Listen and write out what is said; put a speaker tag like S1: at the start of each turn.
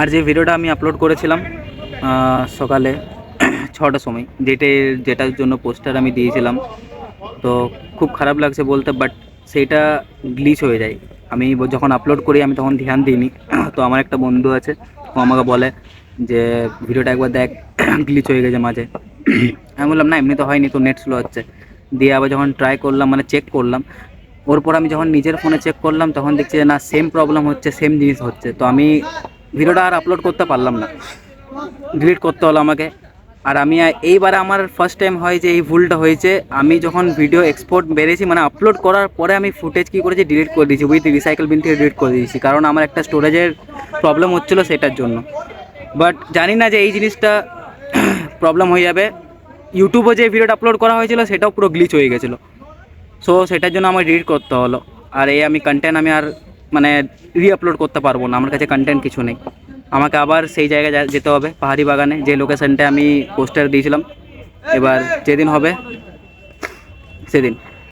S1: আর যে ভিডিওটা আমি আপলোড করেছিলাম সকালে 6টার সময়, যেটার জন্য পোস্টার আমি দিয়েছিলাম, তো খুব খারাপ লাগছে বলতে, বাট সেইটা গ্লিচ হয়ে যায়। আমি যখন আপলোড করি আমি তখন ধ্যান দিইনি। তো আমার একটা বন্ধু আছে, ও আমাকে বলে যে ভিডিওটা একবার দেখ, গ্লিচ হয়ে গেছে মাঝে। আমি বললাম না, এমনি তো হয়নি, তো নেট স্লো হচ্ছে। দিয়ে আবার যখন ট্রাই করলাম, মানে চেক করলাম, ওর পর আমি যখন নিজের ফোনে চেক করলাম তখন দেখছি যে না, সেম প্রবলেম হচ্ছে, সেম জিনিস হচ্ছে। তো আমি ভিডিওটা আর আপলোড করতে পারলাম না, ডিলিট করতে হলো আমাকে। আর আমি এইবারে আমার ফার্স্ট টাইম হয় যে এই ভুলটা হয়েছে। আমি যখন ভিডিও এক্সপোর্ট বেরিয়েছি, মানে আপলোড করার পরে আমি ফুটেজ কী করেছি, ডিলিট করে দিয়েছি, উইথ রিসাইকেল বিন থেকে ডিলিট করে দিয়েছি, কারণ আমার একটা স্টোরেজের প্রবলেম হচ্ছিলো সেটার জন্য। বাট জানি না যে এই জিনিসটা প্রবলেম হয়ে যাবে। ইউটিউবে যে ভিডিওটা আপলোড করা হয়েছিল সেটাও পুরো গ্লিচ হয়ে গেছিলো, সো সেটার জন্য আমার ডিলিট করতে হলো। আর এই আমি কন্টেন্ট আমি আর মানে আপলোড করতে পারবো না, আমার কাছে কন্টেন্ট কিছু নেই। আমাকে আবার সেই জায়গায় যেতে হবে, পাহাড়ি বাগানে, যে লোকেশনটা আমি পোস্টার দিয়েছিলাম। এবার যেদিন হবে সেদিন